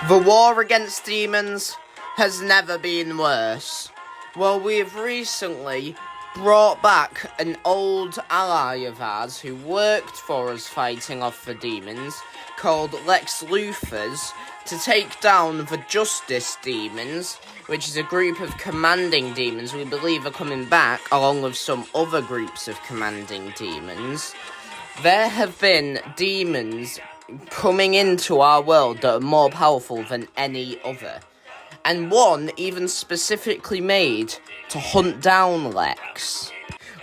The war against demons has never been worse. Well, we have recently brought back an old ally of ours who worked for us fighting off the demons, called Lex Luthers, to take down the Justice Demons, which is a group of commanding demons we believe are coming back, along with some other groups of commanding demons. There have been demons coming into our world that are more powerful than any other. And one even specifically made to hunt down Lex.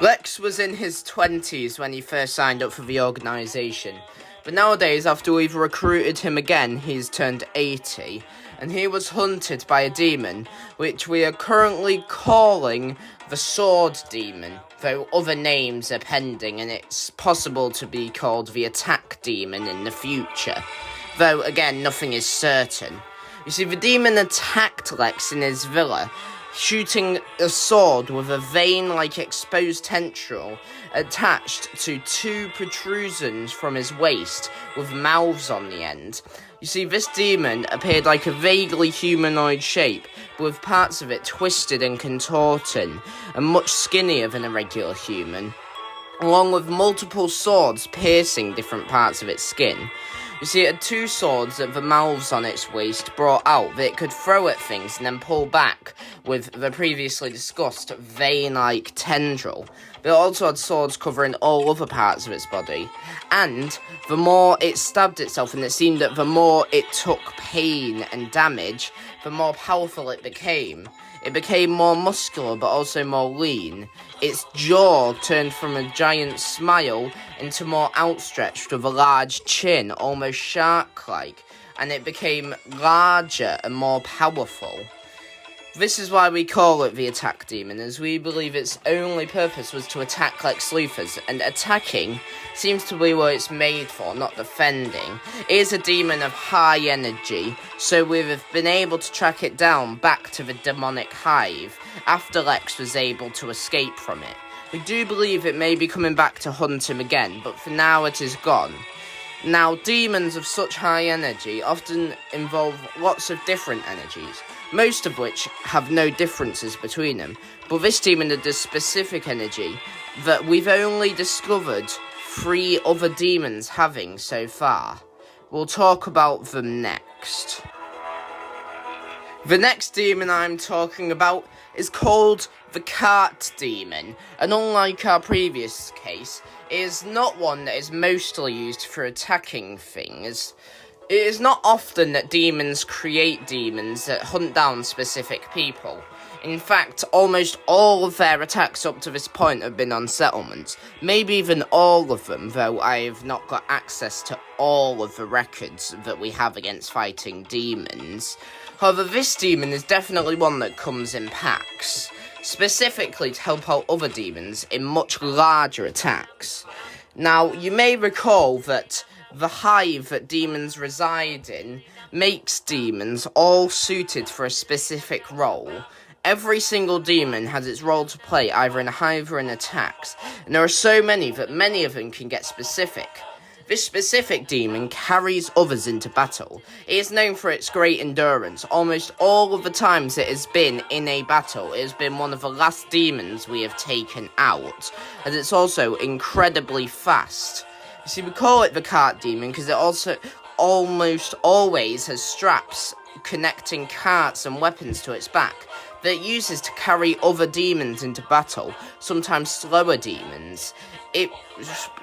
Lex was in his 20s when he first signed up for the organisation. But nowadays, after we've recruited him again, he's turned 80. And he was hunted by a demon, which we are currently calling the Sword Demon, though other names are pending and it's possible to be called the Attack Demon in the future. Though, again, nothing is certain. You see, the demon attacked Lex in his villa, shooting a sword with a vein-like exposed tendril attached to two protrusions from his waist with mouths on the end. You see, this demon appeared like a vaguely humanoid shape, but with parts of it twisted and contorting, and much skinnier than a regular human, along with multiple swords piercing different parts of its skin. You see, it had two swords at the mouths on its waist brought out that it could throw at things and then pull back with the previously discussed vein-like tendril. But it also had swords covering all other parts of its body. And the more it stabbed itself, and it seemed that the more it took pain and damage, the more powerful it became. It became more muscular but also more lean. Its jaw turned from a giant smile into more outstretched with a large chin, almost shark-like, and it became larger and more powerful. This is why we call it the Attack Demon, as we believe its only purpose was to attack Lex Luthers, and attacking seems to be what it's made for, not defending. It is a demon of high energy, so we've been able to track it down back to the demonic hive, after Lex was able to escape from it. We do believe it may be coming back to hunt him again, but for now it is gone. Now, demons of such high energy often involve lots of different energies, most of which have no differences between them, but this demon had a specific energy that we've only discovered 3 other demons having so far. We'll talk about them next. The next demon I'm talking about is called the Cart Demon, and unlike our previous case, it is not one that is mostly used for attacking things. It is not often that demons create demons that hunt down specific people. In fact, almost all of their attacks up to this point have been on settlements. Maybe even all of them, though I have not got access to all of the records that we have against fighting demons. However, this demon is definitely one that comes in packs, specifically to help out other demons in much larger attacks. Now, you may recall that the hive that demons reside in makes demons all suited for a specific role. Every single demon has its role to play either in a hive or in attacks, and there are so many that many of them can get specific. This specific demon carries others into battle. It is known for its great endurance. Almost all of the times it has been in a battle, it has been one of the last demons we have taken out, and it's also incredibly fast. You see, we call it the Cart Demon because it also almost always has straps connecting carts and weapons to its back that it uses to carry other demons into battle, sometimes slower demons. It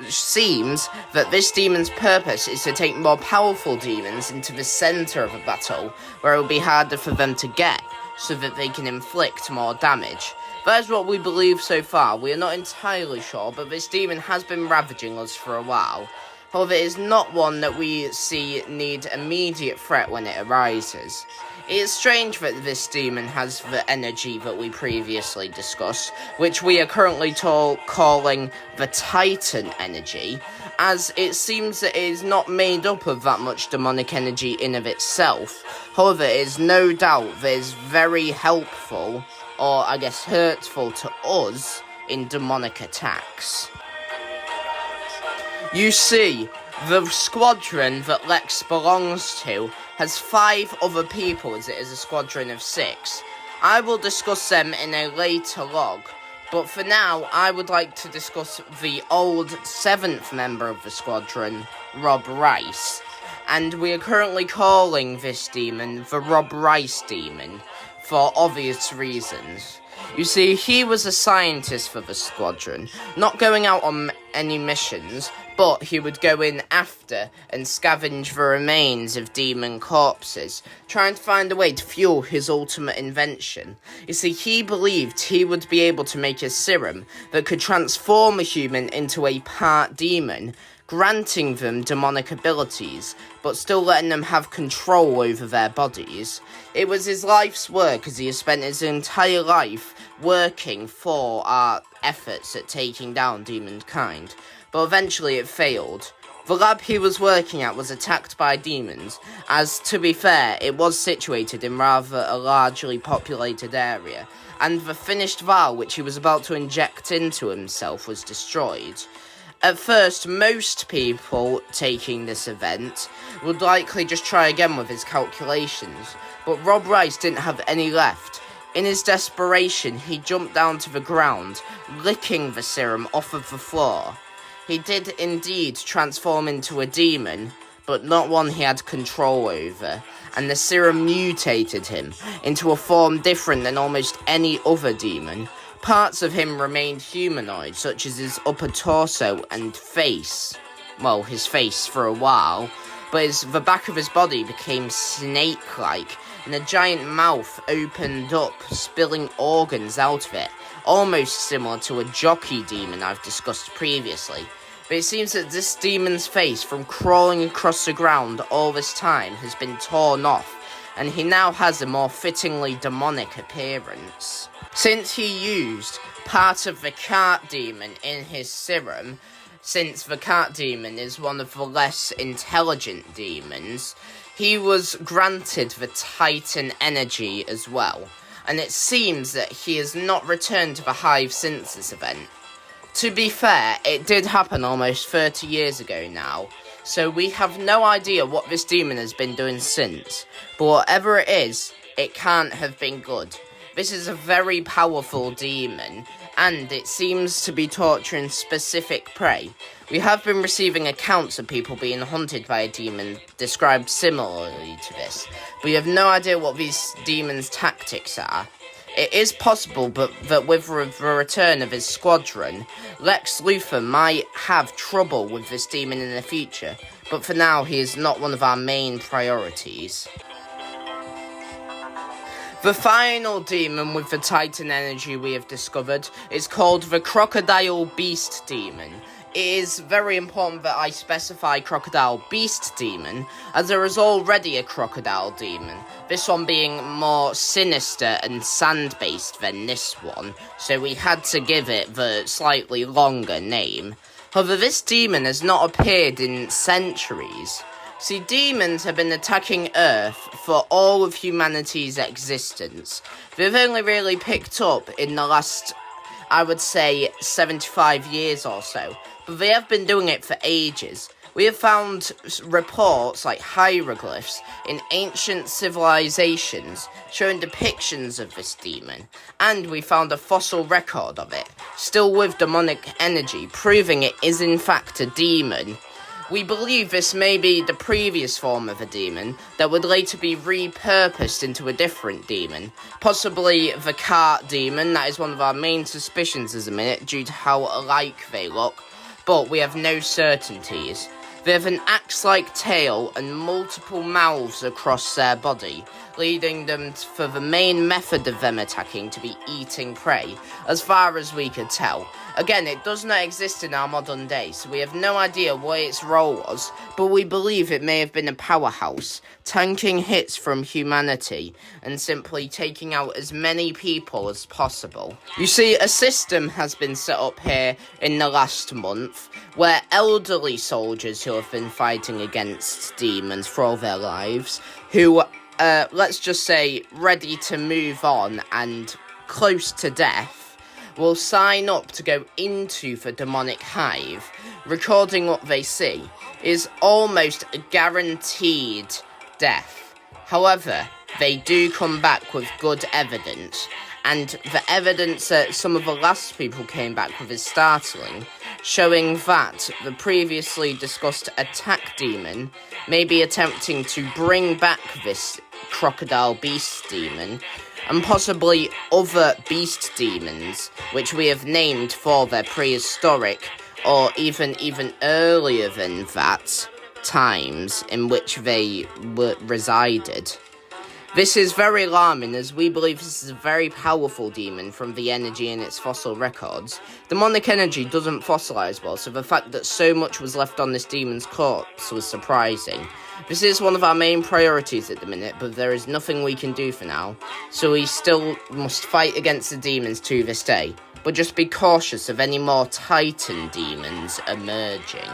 seems that this demon's purpose is to take more powerful demons into the centre of a battle, where it will be harder for them to get, so that they can inflict more damage. That is what we believe so far. We are not entirely sure, but this demon has been ravaging us for a while. However, it is not one that we see need immediate threat when it arises. It is strange that this demon has the energy that we previously discussed, which we are currently calling the Titan energy, as it seems that it is not made up of that much demonic energy in of itself. However, it is no doubt that it is very helpful, or I guess hurtful to us, in demonic attacks. You see, the squadron that Lex belongs to has 5 other people as it is a squadron of 6. I will discuss them in a later log, but for now I would like to discuss the old 7th member of the squadron, Rob Rice. And we are currently calling this demon the Rob Rice demon, for obvious reasons. You see, he was a scientist for the squadron, not going out on any missions, but he would go in after and scavenge the remains of demon corpses, trying to find a way to fuel his ultimate invention. You see, he believed he would be able to make a serum that could transform a human into a part demon, granting them demonic abilities, but still letting them have control over their bodies. It was his life's work, as he has spent his entire life working for our efforts at taking down demonkind, but eventually it failed. The lab he was working at was attacked by demons, as, to be fair, it was situated in rather a largely populated area, and the finished vial which he was about to inject into himself was destroyed. At first, most people taking this event would likely just try again with his calculations, but Rob Rice didn't have any left. In his desperation, he jumped down to the ground, licking the serum off of the floor. He did indeed transform into a demon, but not one he had control over, and the serum mutated him into a form different than almost any other demon. Parts of him remained humanoid, such as his upper torso and face. Well, his face for a while, but the back of his body became snake-like, and a giant mouth opened up, spilling organs out of it, almost similar to a jockey demon I've discussed previously. But it seems that this demon's face, from crawling across the ground all this time, has been torn off, and he now has a more fittingly demonic appearance. Since he used part of the cart demon in his serum, since the cart demon is one of the less intelligent demons, he was granted the Titan energy as well, and it seems that he has not returned to the hive since this event. To be fair, it did happen almost 30 years ago now, so we have no idea what this demon has been doing since, but whatever it is, it can't have been good. This is a very powerful demon, and it seems to be torturing specific prey. We have been receiving accounts of people being hunted by a demon described similarly to this, but we have no idea what these demons' tactics are. It is possible that with the return of his squadron, Lex Luthor might have trouble with this demon in the future, but for now he is not one of our main priorities. The final demon with the Titan energy we have discovered is called the Crocodile Beast Demon. It is very important that I specify Crocodile Beast Demon, as there is already a Crocodile Demon, this one being more sinister and sand-based than this one, so we had to give it the slightly longer name. However, this demon has not appeared in centuries. See, demons have been attacking Earth for all of humanity's existence. They've only really picked up in the last, I would say, 75 years or so, but they have been doing it for ages. We have found reports like hieroglyphs in ancient civilizations showing depictions of this demon, and we found a fossil record of it, still with demonic energy, proving it is in fact a demon. We believe this may be the previous form of a demon that would later be repurposed into a different demon, possibly the cart demon. That is one of our main suspicions at the minute due to how alike they look, but we have no certainties. They have an axe-like tail and multiple mouths across their body, leading them for the main method of them attacking to be eating prey, as far as we could tell. Again, it does not exist in our modern day, so we have no idea what its role was, but we believe it may have been a powerhouse, tanking hits from humanity, and simply taking out as many people as possible. You see, a system has been set up here in the last month, where elderly soldiers who have been fighting against demons for all their lives, who, let's just say, ready to move on and close to death, will sign up to go into the demonic hive. Recording what they see is almost a guaranteed death. However, they do come back with good evidence, and the evidence that some of the last people came back with is startling, showing that the previously discussed attack demon may be attempting to bring back this crocodile beast demon, and possibly other beast demons, which we have named for their prehistoric, or even earlier than that, times in which they resided. This is very alarming, as we believe this is a very powerful demon from the energy in its fossil records. Demonic energy doesn't fossilize well, so the fact that so much was left on this demon's corpse was surprising. This is one of our main priorities at the minute, but there is nothing we can do for now, so we still must fight against the demons to this day. But just be cautious of any more Titan demons emerging.